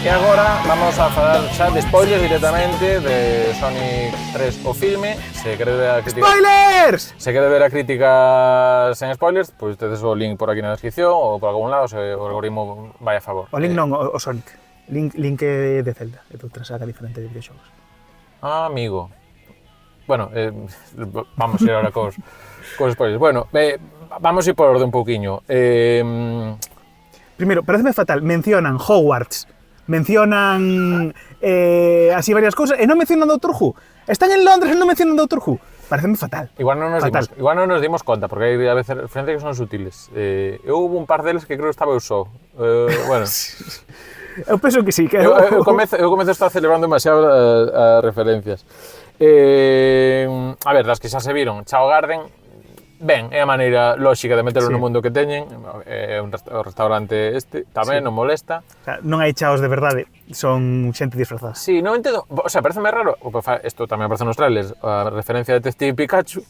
E agora vamos a falar xa de spoilers directamente de Sonic 3 o filme. Se queredes ver a crítica... ¡Spoilers! Se queredes ver a crítica sen spoilers, pois tedes o link por aquí na descripción ou por algún lado, se o algoritmo vai a favor. O link non, o Sonic. Link é de Zelda, é outra saga diferente de videoxogos. Ah, amigo. Bueno, vamos a ir ahora cos spoilers. Bueno, vamos a ir por orden un pouquiño. Primeiro, pareceme fatal, mencionan Hogwarts, mencionan así varias cousas, e non mencionan Doctor Who. Están en Londres e non mencionan Doctor Who. Pareceme fatal. Igual non nos dimos conta, porque hai a veces referencias que son sutiles. Houve un par deles que creo que estaba eu só. Bueno... Eu penso que sí. Que eu comezo a estar celebrando demasiado as referencias. A ver, das que xa se viron, Chao Garden, ben, é a maneira lóxica de meterlo no mundo que teñen, é o restaurante este, tamén non molesta. O sea, non hai chaos de verdade, son xente disfrazada. Sí, non entendo, o sea, parece raro, isto tamén aparece nos trailers, a referencia de Detective Pikachu,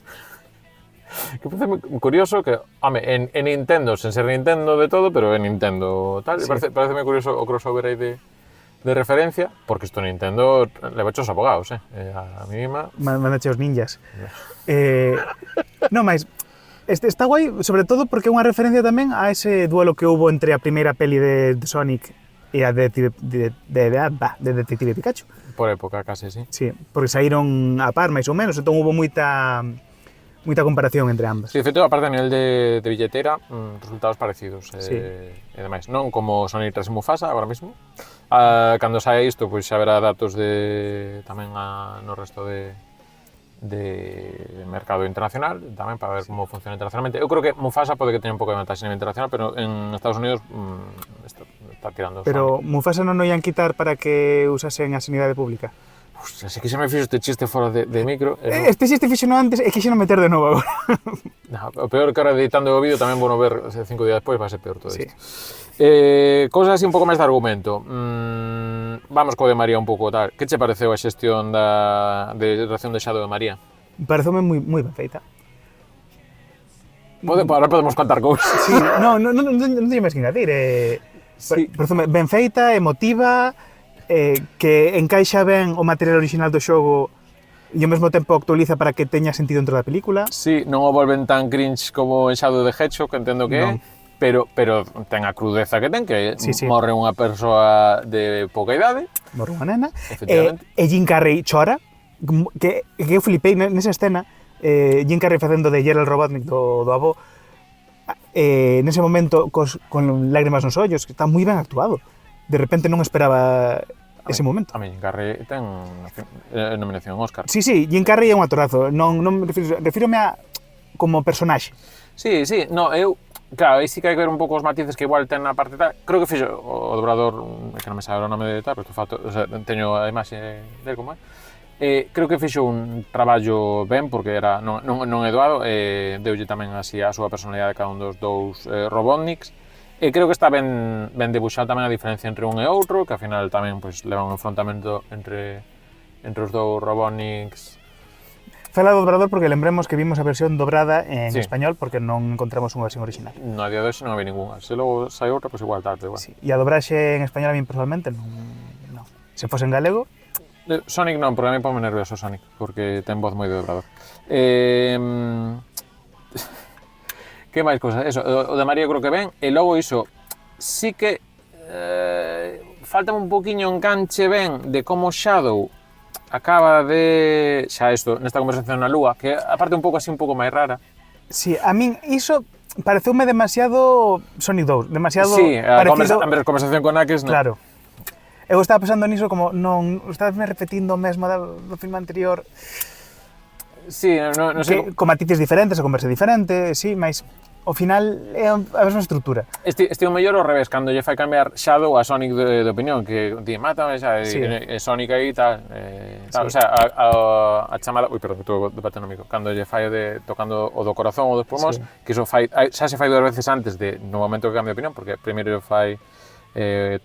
que parece curioso que, home, en Nintendo, sen ser Nintendo de todo, pero en Nintendo tal, sí. Pareceme curioso o crossover aí de referencia, porque isto Nintendo leva hecho os abogados, a mínima... Mandache os ninjas. Non máis, está guai, sobre todo porque é unha referencia tamén a ese duelo que houve entre a primeira peli de Sonic e a de Detective Pikachu. Por época, case, sí. Sí, porque saíron a par, máis ou menos, entón houve moita comparación entre ambas. Sí, de feito, aparte a nivel de billetera, resultados parecidos. Sí. E demais, non como Sonic 3 e Mufasa agora mesmo. Cando saia isto, pois xa haberá datos tamén no resto de mercado internacional, tamén para ver como funciona internacionalmente. Eu creo que Mufasa pode que teña un pouco de vantaxe a nivel internacional, pero en Estados Unidos está tirando. Pero Sonic. Mufasa non o ian quitar para que usasen a sanidade pública? Ostras, é que xa me fixo este chiste fora de micro. Este xiste fixo antes e quixeno meter de novo agora. No, o peor que ahora editando o vídeo tamén vou no ver 5 días despois, vai ser peor todo isto. Cosas así un pouco máis de argumento. Vamos co de María un pouco tal. Que che pareceu a xestión de reacción de Shadow de María? Pareceume moi ben feita. Ahora podemos contar cousas. Sí, non teño máis que engadir. Sí. Pareceume ben feita, emotiva, que encaixa ben o material original do xogo e ao mesmo tempo actualiza para que teña sentido dentro da película. Sí, non o volven tan cringe como en Shadow the Hedgehog, que entendo que é, pero ten a crudeza que ten, que sí. Morre unha persoa de pouca idade. Morre unha nena. E Jim Carrey chora, que eu flipei nesa escena, Jim Carrey facendo de Gerald Robotnik do avó, nese momento con lágrimas nos ollos, que está moi ben actuado. De repente non esperaba ese momento. A mí, Jim Carrey ten nominación Óscar. Sí, Jim Carrey é un actorazo. Non refírome a como personaxe. Sí, no, claro, aí sí que hai que ver un pouco os matices que igual ten na parte tal. Creo que fixo o dobrador, que non me sabe o nome de tal, pero o sea, teño a imaxe del como é. Creo que fixo un traballo ben, porque non é doado, deulle tamén así a súa personalidade cada un dos dous Robotniks. E creo que está ben debuxado tamén a diferencia entre un e outro, que ao final tamén pois, leva un enfrontamento entre os dous Robotniks. Fala do dobrador porque lembremos que vimos a versión dobrada en español porque non encontramos unha versión original. No, a día de hoxe non hai ninguna. Se logo sai outra, pois igual tal, pero igual. Sí. E a dobraxe en español a mí personalmente non. Se fose en galego... Sonic non, porque a mí ponme nervioso Sonic, porque ten voz moi de dobrador. Que máis cousas? Eso, o de María creo que ben, e logo iso, sí que falta un poquinho enganche ben de como Shadow acaba de... xa isto, nesta conversación na lúa, que aparte un pouco así, un pouco máis rara. Sí, a min iso pareceume demasiado Sonic 2, demasiado parecido... A conversación con Ackes, non? Claro. Eu estaba pensando niso como, non, estabas me repetindo o mesmo do filme anterior... Sí, non sei... Con matices diferentes, a conversa diferente, sí, mas ao final é a mesma estrutura. Este o mellor ao revés, cando lle fai cambiar Shadow a Sonic de opinión, que di, mátame xa, sí. E Sonic aí tal, tal. Sí. O sea, a chamada... Ui, perdón, estou debatendo o micro. Cando lle fai tocando o do corazón ou dos pulmóns, sí. Que iso fai, xa se fai 2 veces antes no momento que cambia de opinión, porque primeiro fai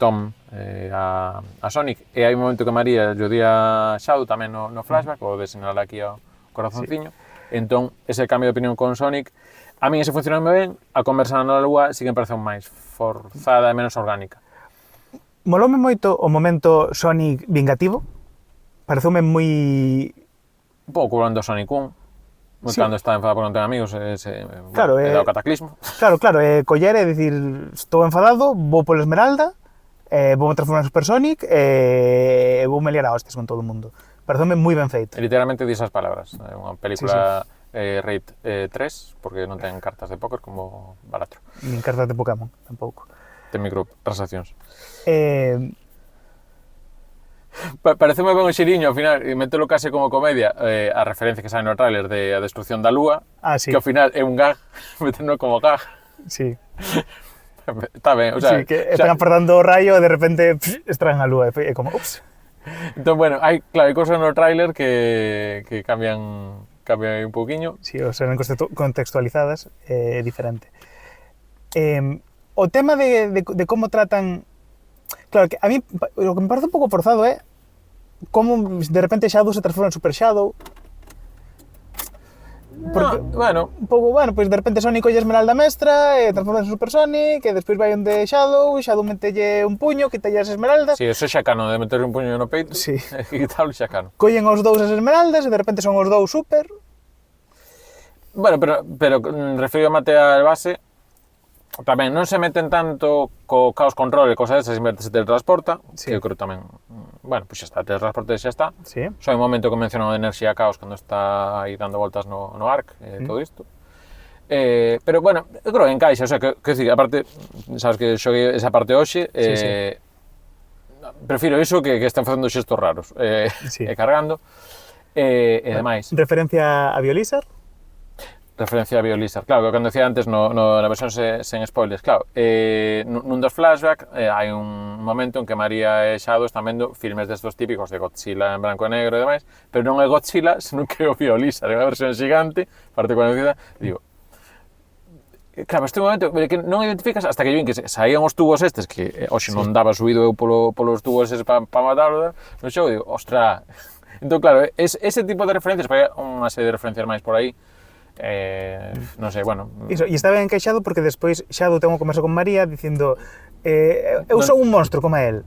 Tom a Sonic, e hai un momento que María lle di a Shadow tamén no flashback, o de sinalar aquí ao corazonciño. Sí. Entón, ese cambio de opinión con Sonic, a min ese funcionou ben, a conversa na lúa sí que me pareceu máis forzada e menos orgánica. Moloume moito o momento Sonic vingativo. Pareceume moi... Un pouco curando Sonic 1. Sí. Cando está enfadado por non ter amigos, Claro, é o cataclismo. Claro, coller e dicir, estou enfadado, vou pola Esmeralda, vou me transformar en Super Sonic e vou me liar a hostias con todo o mundo. Pareceume moi ben feito. Literalmente di esas palabras. É unha película rate 3, porque non ten cartas de póker como Balatro. Nin cartas de Pokémon, tampouco. Ten microtransaccións. Pareceme ben o xeriño ao final, e metelo case como comedia, a referencia que sai no tráiler de A destrucción da Lúa, sí. que ao final é un gag, metendo como gag. Sí. Está ben, o sea... Sí, que están apertando o rayo e de repente extraen a Lúa, e como, ups. Entón, bueno, hai cousas no tráiler que cambian un pouquiño. Sí, o sea, contextualizadas é diferente. O tema de como tratan... Claro, que a mí o que me parece un pouco forzado é como de repente Shadow se transforma en Super Shadow. Porque, bueno, un pouco, pois de repente Sonic colle a Esmeralda Mestra e transforma en Super Sonic, e despois vai onde Shadow metelle un puño, quitalle as esmeraldas. Sí, eso é xacano, de meter un puño no peito, sí. E quitarlo xacano. Collen os dous as esmeraldas e de repente son os dous super. Bueno, pero referido a materia base, tamén non se meten tanto co Chaos Control e cosas desas, simplemente se teletransporta, que eu creo tamén, bueno, pois xa está, teletransporte xa está. Sí. Só hai un momento que menciono a enerxía Chaos cando está aí dando voltas no ARC, todo isto. Pero, bueno, eu creo que encaixa, o sea, que decir, aparte, sabes que xoguei esa parte hoxe, prefiro iso que están facendo xestos raros, e cargando, e demais. Referencia a Biolizard? Referencia a Biolizard, claro, que cando decía antes na versión sen spoilers, claro, nun dos flashback hai un momento en que María e Shadow están vendo filmes destos típicos de Godzilla en branco e negro e demais, pero non é Godzilla, senón que é o Biolizard, é unha versión xigante, parte conocida, digo, claro, este momento que non identificas hasta que yo vin que saían os tubos estes, que hoxe non daba subido eu polos tubos estes para matarlo, no xogo, digo, ostra, entón claro, ese tipo de referencias, hai unha serie de referencias máis por aí, non sei, bueno... Iso, e está ben encaixado porque despois Shadow ten unha conversa con María dicindo eu son un monstro como él,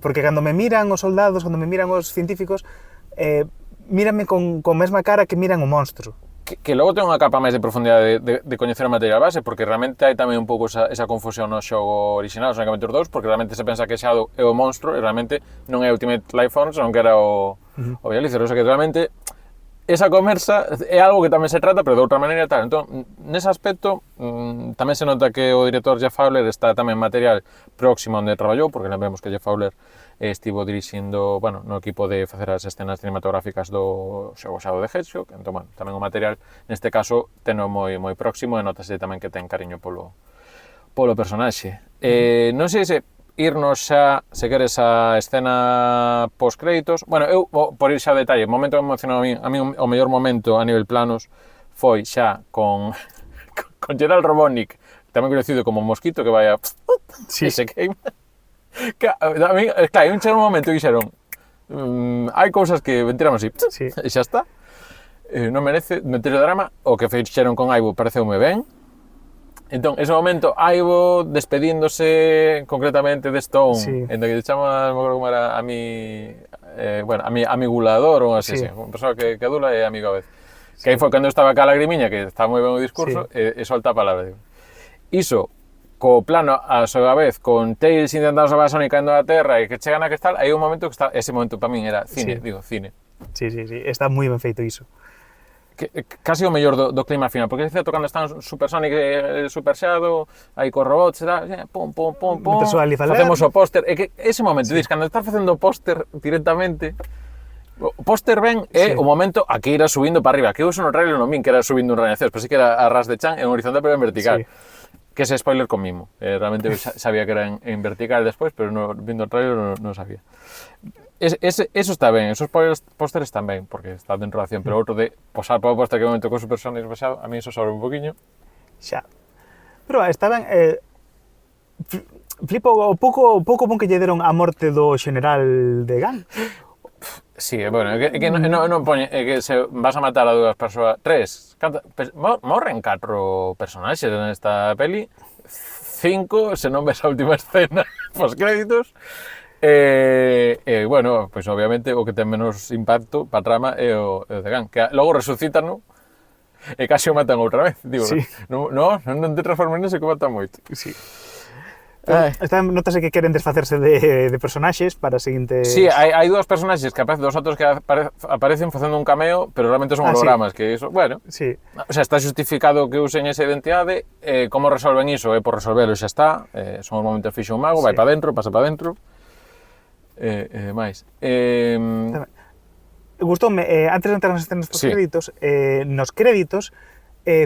porque cando me miran os soldados, cando me miran os científicos, mírame con mesma cara que miran o monstro. Que logo ten unha capa máis de profundidade de coñecer o material base, porque realmente hai tamén un pouco esa confusión no xogo original, Sonic Adventure 2, porque realmente se pensa que Shadow é o monstro e realmente non é Ultimate Life Form, senón que era o Biolizard, o sea que realmente esa conversa é algo que tamén se trata, pero de outra maneira tal. Entón, nese aspecto, tamén se nota que o director Jeff Fowler está tamén material próximo onde traballou, porque lembremos que Jeff Fowler estivo dirixindo, bueno, no equipo de facer as escenas cinematográficas do xogo Shadow the Hedgehog, entón, bueno, tamén o material, neste caso, teno moi próximo e notase tamén que ten cariño polo personaxe. Non sei se irnos xa, se queres, a escena post-créditos. Bueno, eu, por ir xa a detalle, o momento que me emocionou a mí o mellor momento a nivel planos foi xa con Gerald Robotnik, tamén conocido como Mosquito, que vai a... Sí. Se queima. A mí, claro, un momento que dixeron hai cousas que ventiramos así, e xa está. Non merece meter o drama. O que fixeron con Aibo pareceume ben. Entón, ese momento, Aibo despedíndose concretamente de Stone, en que te chama, non me acordo como era, amigulador ou así, unha persoa que adula e amigo a vez. Que aí foi cando estaba ca lagrimiña, que está moi ben o discurso, e solta a palabra. Iso, co plano a súa vez, con Tails intentando salvar a Sonic caindo da terra e que chegan a Cristal, hai un momento que está, ese momento para min era cine, cine. Sí, está moi ben feito iso. Casi o mellor do clima final, porque é certo cando están Super Sonic e Super Shadow, aí co robots e tal, pum, facemos o póster, e que ese momento, cando estás facendo o póster directamente, o póster ben é o momento a que irá subindo para arriba, que eu no trailer non vin que era subindo un rañaceos, pero sí que era a ras de chan en horizontal pero en vertical. Que ese spoiler con mimo, realmente sabía que era en vertical despois, pero vindo o trailer non sabía. Eso está ben, esos pósteres están ben, porque está dentro da acción, pero outro de posar para o póster que momento con Super Sonic baixado, a mí eso sobra un poquinho. Xa. Pero está ben, flipo o pouco bon que lle deron a morte do general de Gang. Sí, bueno, é que non poñe, é que se vas a matar a dúas persoas, morren 4 personaxes nesta peli, 5, se non ves a última escena pos créditos. Bueno, pois obviamente o que ten menos impacto para a trama é o Zegan, que logo resucitan, non? E casi o matan outra vez, digo, Sí. non te transformes nese que matan moito. Sí. Notase que queren desfacerse de personaxes para seguintes... Sí, hai dous personaxes que aparecen, dos outros que aparecen facendo un cameo, pero realmente son hologramas, sí. Que iso, bueno, sí. O sea, está justificado que usen esa identidade, como resolven iso, por resolverlo xa está, son os momentos fixo un mago, sí. Vai para dentro, pasa para dentro, máis. Gustoume, antes de entrar nas escenas dos créditos, nos créditos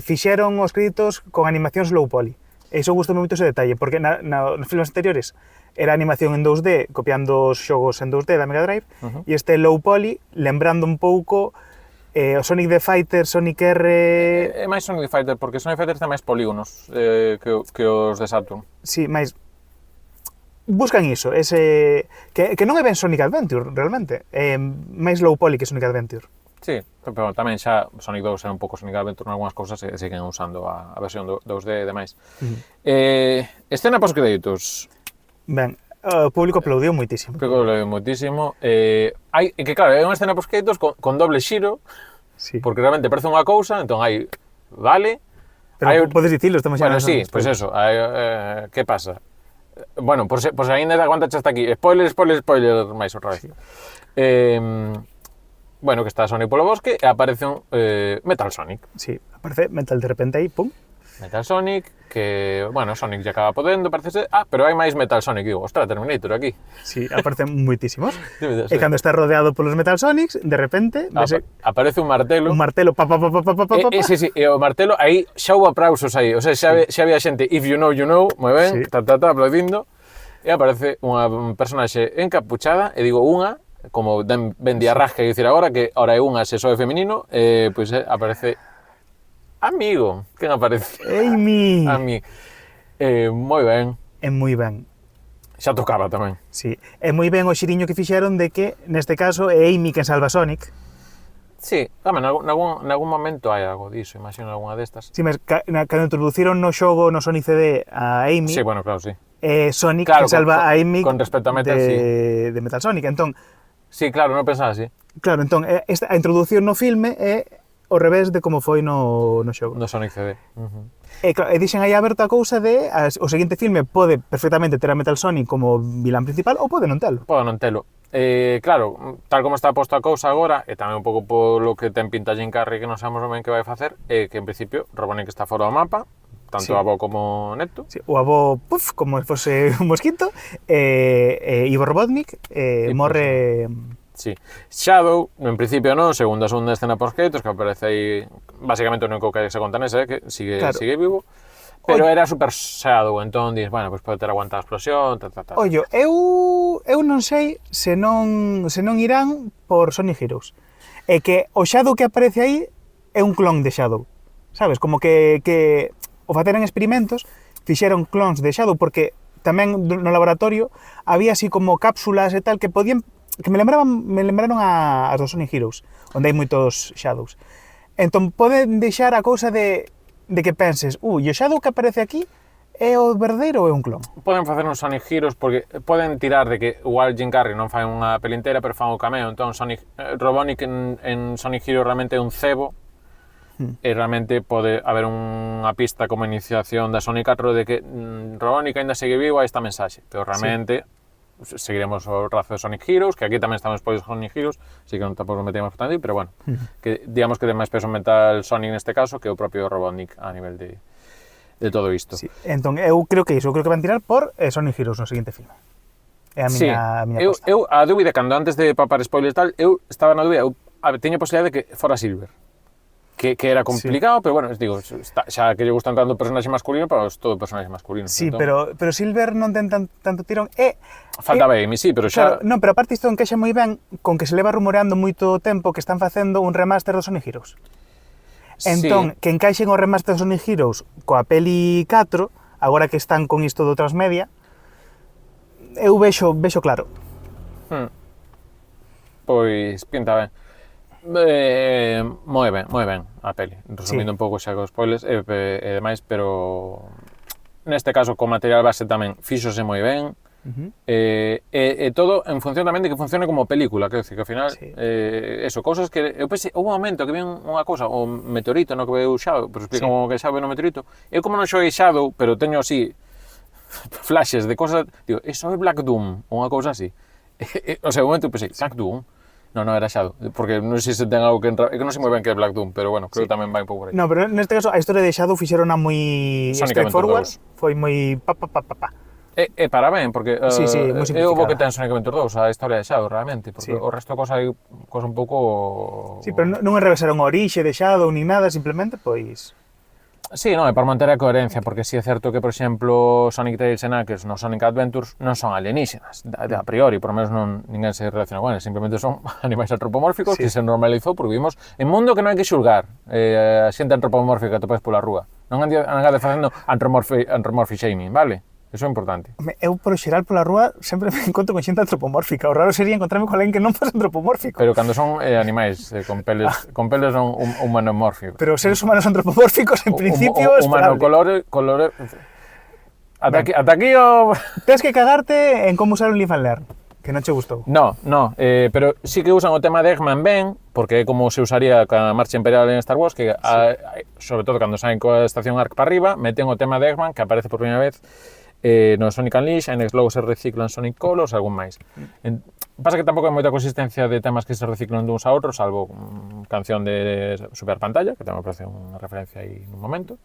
fixeron os créditos con animacións low poly. Iso gustoume moito ese detalle, porque nos filmes anteriores era animación en 2D, copiando os xogos en 2D da Mega Drive, e este low poly, lembrando un pouco o Sonic the Fighter, Sonic R... É máis Sonic the Fighter, porque Sonic the Fighter ten máis polígonos que os de Saturn. Sí, máis... Buscan iso, ese... Que non é ben Sonic Adventure, realmente. É máis low poly que Sonic Adventure. Sí, pero tamén xa Sonic 2 é un pouco Sonic Adventure en algunhas cousas e siguen usando a versión 2D e demais. Escena pos-créditos. Ben, o público aplaudiu moitísimo. O público aplaudiu moitísimo. Hai, que claro, é unha escena pos-créditos con doble xiro, sí. Porque realmente parece unha cousa, entón hai, vale... Pero podes dicilo, estamos xa... Bueno, sí, pois eso, que pasa? Bueno, por ainda aguantaxe hasta aquí. Spoiler, máis outra vez. Sí. Bueno, que está Sonic polo bosque e aparece un Metal Sonic. Sí, aparece Metal de repente aí, pum. Metal Sonic, que, bueno, Sonic ya acaba podendo, parece. Pero hai máis Metal Sonic, digo, ostra, Terminator aquí. Sí, aparecen moitísimos. E cando está rodeado polos Metal Sonics, de repente... Aparece un martelo. Un martelo, Sí, e o martelo, aí xa houve aplausos aí. O sea, xa había xente, if you know, moi ben, sí. Aplaudindo. E aparece unha personaxe encapuchada, e digo unha, como ben diarrasca, que dicir agora, que ahora é unha se soe feminino, pois aparece Amigo. Quen aparece? Amy. Amy. Moi ben. É moi ben. Xa tocaba tamén. Sí, é moi ben o xiriño que fixeron de que, neste caso, é Amy quen salva Sonic. Sí, tamén, nalgún momento hai algo diso, imagino algunha destas. Sí, mas cando introduciron no xogo, no Sonic CD, a Amy... Sí, bueno, claro, sí. Sonic claro, que salva a Amy con respecto a Metal, de Metal Sonic, entón... Sí, claro, non pensaba así. Claro, entón, a introducción no filme é ao revés de como foi no xogo. No Sonic CD. Claro, e dixen aí aberto a cousa de o seguinte filme pode perfectamente ter a Metal Sonic como vilán principal ou pode non telo. Pode non telo. Claro, tal como está posto a cousa agora, e tamén un pouco polo que ten pinta Jim Carrey que non sabemos ben que vai facer, é que en principio Robotnik está fora do mapa, tanto sí. Abo como Netto. Sí, o Abo, como se fose un mosquito, Ivo Robotnik morre... Sí. Shadow, en principio non, segundo a segunda escena post-créditos, que aparece aí, basicamente o único que se conta nese, que sigue vivo, pero era super Shadow, entón dis, bueno, pues pode ter aguantado a explosión, Ollo, eu non sei se non irán por Sonic Heroes. É que o Shadow que aparece aí é un clon de Shadow, sabes? Como que o faceran experimentos, fixeron clones de Shadow, porque tamén no laboratorio había así como cápsulas e tal que podían... que me lembraron as dos Sonic Heroes, onde hai moitos Shadows. Entón, poden deixar a cousa de que penses, e o Shadow que aparece aquí é o verdadeiro ou é un clon? Poden facer un Sonic Heroes porque poden tirar de que igual Jim Carrey non fai unha peli entera, pero fan un cameo, entón Robotnik en Sonic Heroes realmente é un cebo, e realmente pode haber unha pista como iniciación da Sonic 4 de que Robotnik ainda segue vivo a esta mensaxe, pero realmente... Sí. Seguiremos o razo de Sonic Heroes, que aquí tamén estamos por Sonic Heroes, así que non tampouco metemos por tanto, pero bueno, que digamos que ten máis peso mental Sonic neste caso que o propio Robotnik a nivel de todo isto. Sí. Entón, eu creo que van tirar por Sonic Heroes no seguinte filme. É a miña aposta. Eu a dúbida, cando antes de papar spoilers e tal, eu estaba na dúbida, teño a posibilidade de que fora Silver. Que era complicado, sí. Pero bueno, digo, xa que lle gustan tanto o personaxe masculino, pero é todo personaxe masculino. Sí, entón... pero Silver non ten tanto tirón. Faltaba Amy, sí, pero xa... Claro, non, pero aparte isto enquexa moi ben con que se leva rumoreando moito tempo que están facendo un remaster do Sonic Heroes. Entón, sí. Que encaixen o remaster do Sonic Heroes coa peli 4, agora que están con isto do Transmedia, eu vexo claro. Pois, pinta ben. Moi ben a peli, resumindo un pouco xa con spoilers e demais, pero neste caso, co material base tamén, fíxose moi ben, e todo en función tamén de que funcione como película, quero dicir, que ao final, eso, cousas que, eu pensei, houve un momento que vi unha cousa, o meteorito, no que veu Shadow, pero explica como que Shadow no meteorito, eu como non xoguei Shadow, pero teño así, flashes de cosas, digo, eso é Black Doom, ou unha cousa así, o sea, un momento pensei, Black Doom? No, era Shadow, porque non sei se ten algo que entra, é que non sei moi ben que é Black Doom, pero bueno, creo que tamén vai un pouco por aí. No, pero neste caso a historia de Shadow fixerona moi straightforward, foi moi pa. E para ben, porque moi é o bo que ten Sonic Adventure 2, a historia de Shadow, realmente, porque o resto da cosa é cosa un pouco... Sí, pero non enrevesaron a orixe de Shadow ni nada, simplemente, pois... Sí, non, é para manter a coherencia, porque si é certo que, por exemplo, Sonic Tails e Knuckles no Sonic Adventures non son alienígenas, a priori, por lo menos ninguén se relaciona con eles, simplemente son animais antropomórficos que se normalizou porque vivimos en mundo que non hai que xulgar a xente antropomórfica que topes pola rúa. Non andade facendo anthropomorphic shaming, vale? Eso é importante. Eu, por xeral, pola rúa, sempre me encontro con xente antropomórfica. O raro sería encontrarme con alguén que non fose antropomórfico. Pero cando son animais con peles non humanomórficos. Pero seres humanos antropomórficos, en principio, humano colore... Ata aquí o... Tens que cagarte en como usar un live and learn, que non che gustou. No, pero sí que usan o tema de Eggman ben, porque é como se usaría ca marcha imperial en Star Wars, que sobre todo cando saen coa estación Arc para arriba, meten o tema de Eggman, que aparece por primeira vez no Sonic Unleashed, en logo se reciclan Sonic Colors, algún máis. Pasa que tampouco hai moita consistencia de temas que se reciclan duns a outros, salvo canción de Super Pantalla, que tamén aparece unha referencia aí nun momento.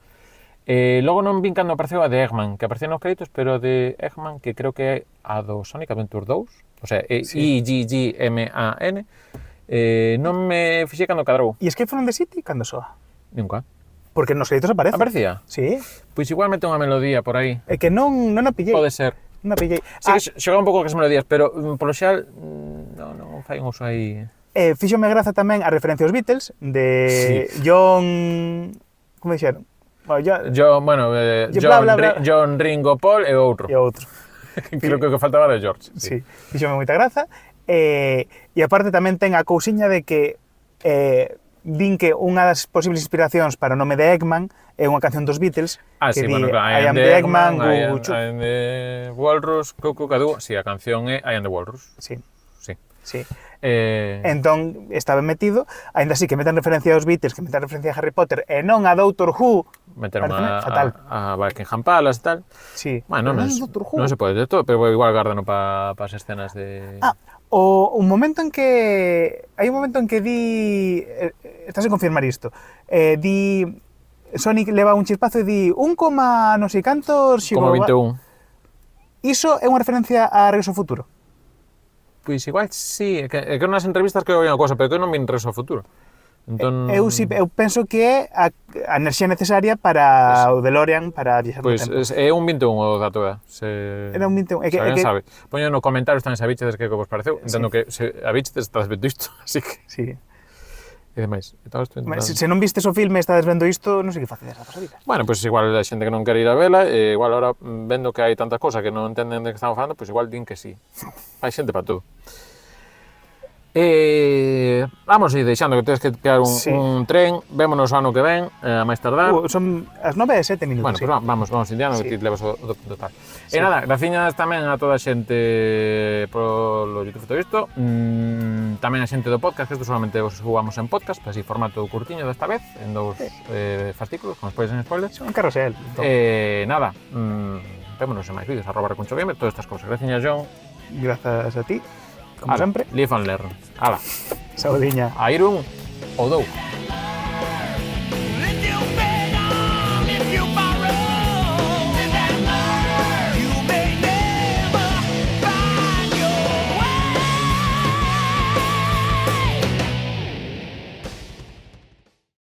Logo non vin cando apareceu a de Eggman, que aparecía nos créditos, pero de Eggman, que creo que é a do Sonic Adventure 2, o sea, Eggman, non me fixei cando cadrou. E Escape from the City, cando soa? Nunca. Porque nos créditos aparece. Aparecía? Sí. Pois igual mete unha melodía por aí. É que non a pillei. Pode ser. Non a pillei. Sí que xogaba un pouco con as melodías, pero polo xeral non fai un uso aí... Fíxome graza tamén a referencia aos Beatles de John... Como dixeron? John, Ringo, Paul e outro. E outro. Creo que o que faltaba era George. Sí, fíxome moita graza. E aparte tamén ten a cousiña de que din que unha das posibles inspiracións para o nome de Eggman é unha canción dos Beatles que di I am the Eggman, I am the Walrus, Cuckoo, si, a canción é I am the Walrus. Sí. Sí. Entón, está ben metido, aínda así que metan referencia aos Beatles, que metan referencia a Harry Potter e non a Doctor Who. Meteron a Buckingham Palace e tal. Sí. Bueno, non se pode de todo, pero igual gárdano para as escenas de... Un momento en que... Hai un momento en que di... Estás a confirmar isto. Di... Sonic leva un chispazo e di 1, non sei cantos... Como 21. Iso é unha referencia a Regreso ao Futuro? Pois igual sí, é que nas entrevistas que eu vi unha cosa, pero que eu non vin Regreso ao Futuro. Entón... Eu penso que é a enerxía necesaria para o DeLorean para viaxar no tempo. Pois é un 21 o dato, Era un 21. Se alguén sabe. Poño nos comentarios tamén se abichedes que vos pareceu. Entendo que se abichedes estás vendo isto, así que... Sí. E demais. Se non vistes o filme e estades vendo isto, non sei que facedes a vosa vida. Bueno, pois igual a xente que non quere ir a vela, igual ahora vendo que hai tantas cosas que non entenden de que estamos falando, pois igual din que sí. Hai xente para todo. Vamos a ir deixando que tedes que pegar un tren, vémonos o ano que ven, a máis tardar. Son as 9:07 minutos. Bueno, pues vamos indiano, que ti levas o total. E nada, graciñas tamén a toda a xente polo YouTube todo isto, tamén a xente do podcast, que isto solamente os jugamos en podcast, así formato curtiño desta vez, en 2 fascículos, como spoilers en spoilers. Un carrusel. Nada, vémonos en máis vídeos, @RaconchoGamer, todas estas cosas. Graciñas, John. Grazas a ti. Como sempre. Live and learn. Ala. Saudiña. A ir un ou dous.